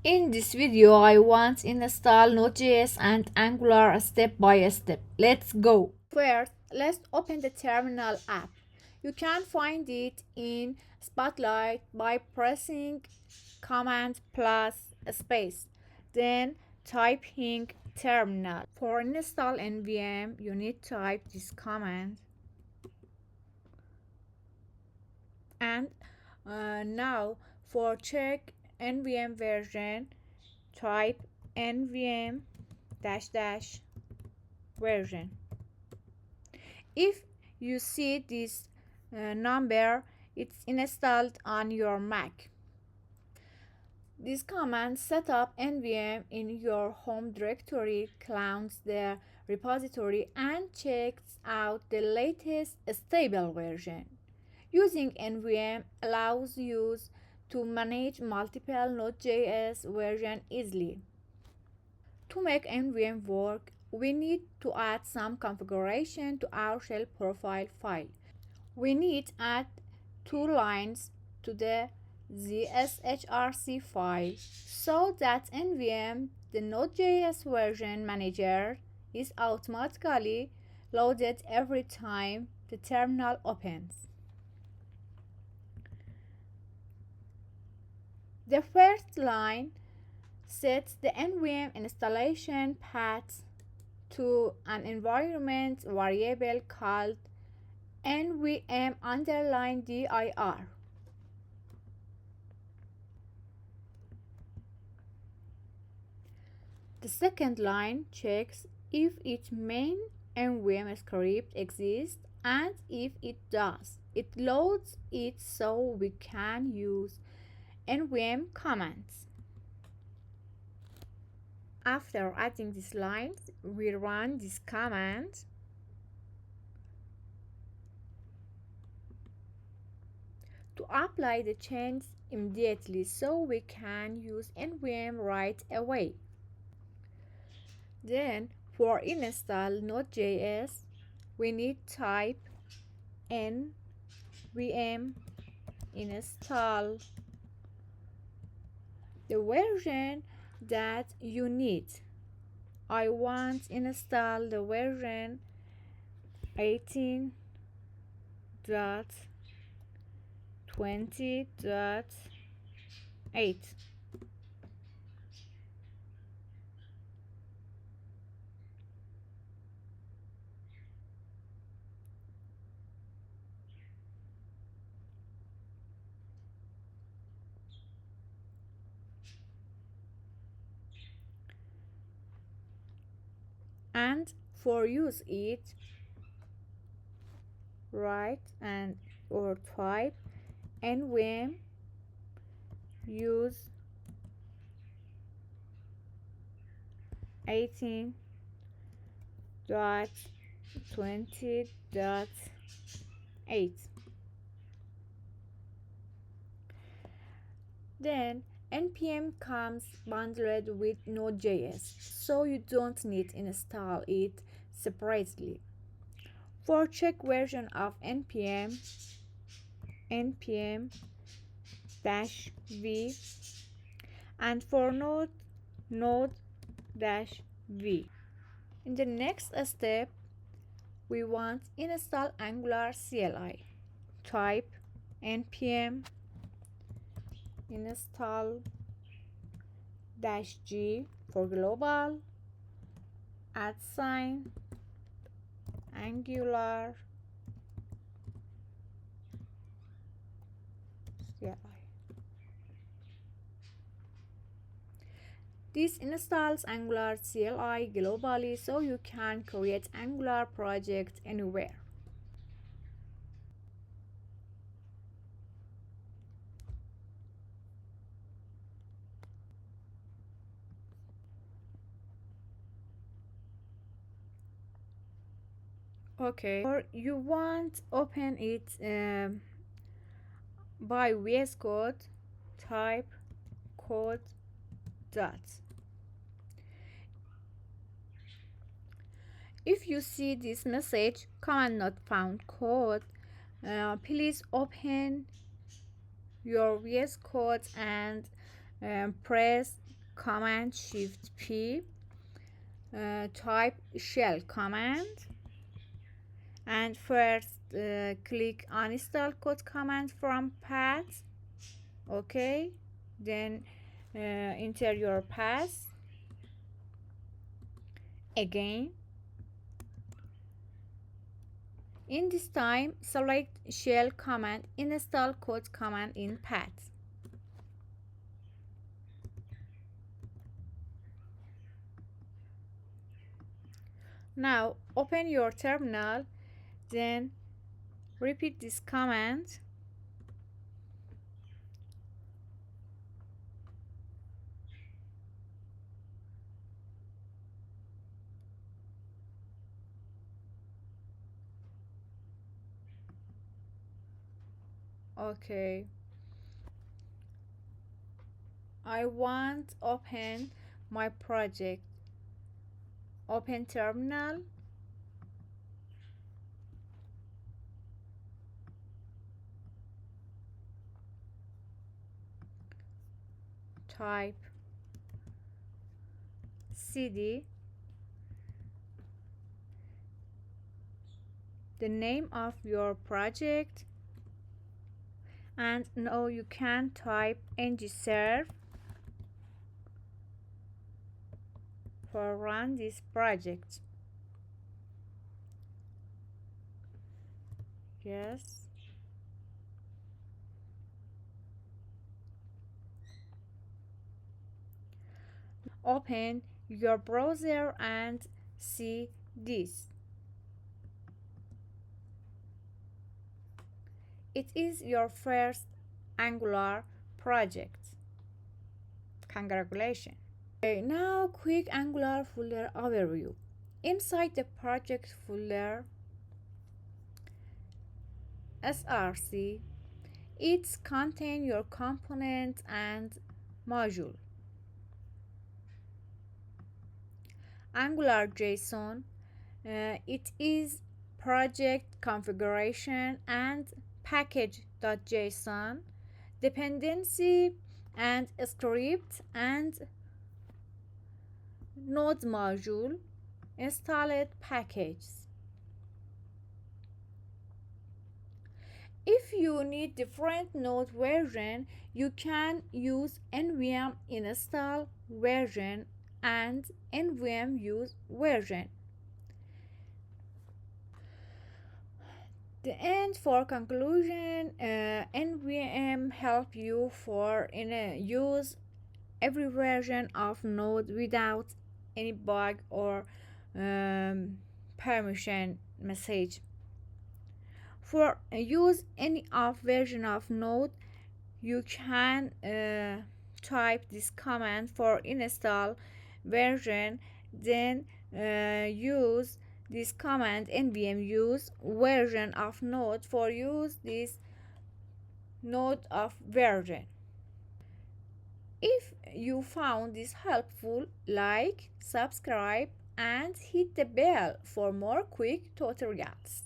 In this video, I want to install Node.js and Angular step by step. Let's go. First, let's open the terminal app. You can find it in Spotlight by pressing Command plus space, then typing terminal. For install NVM, you need to type this command. And now for check NVM version, type NVM -- version. If you see this number, it's installed on your Mac. This command sets up NVM in your home directory, clones the repository, and checks out the latest stable version. Using NVM allows you to manage multiple Node.js versions easily. To make NVM work, we need to add some configuration to our shell profile file. We need to add 2 lines to the zshrc file so that NVM, the Node.js version manager, is automatically loaded every time the terminal opens. The first line sets the NVM installation path to an environment variable called NVM_dir. The second line checks if its main NVM script exists, and if it does, it loads it so we can use NVM commands. After adding these lines, we run this command. To apply the change immediately so we can use NVM right away. Then for install Node.js, we need type NVM install the version that you need. I want to install the version 18.20.8. And for use it, write and or type NVM use 18.20.8. Then npm comes bundled with Node.js, so you don't need to install it separately. For check version of npm -v, and for node-v. In the next step, we want to install Angular CLI. Type npm install -g for global @ Angular CLI. This installs Angular CLI globally so you can create Angular projects anywhere. Okay, or you want open it by VS Code, type code dot. If you see this message, command not found code, please open your VS Code and press Command Shift P, type shell command, and first click uninstall code command from path. Okay, then enter your path again. In this time, select shell command, install code command in path. Now open your terminal, then repeat this command. Okay, I want open my project. Open terminal, type cd, the name of your project, and now you can type ngserve for run this project. Yes. Open your browser and see this. It is your first Angular project. Congratulations. Okay, now quick Angular folder overview. Inside the project folder, src, it contains your component and module. Angular JSON, it is project configuration and package.json, dependency and script and node module, installed packages. If you need different node version, you can use NVM install version and NVM use version. The end for conclusion, NVM help you for use every version of node without any bug or permission message. For use any of version of node, you can type this command for install version, then use this command nvm use version of node for use this node of version. If you found this helpful, like, subscribe and hit the bell for more quick tutorials.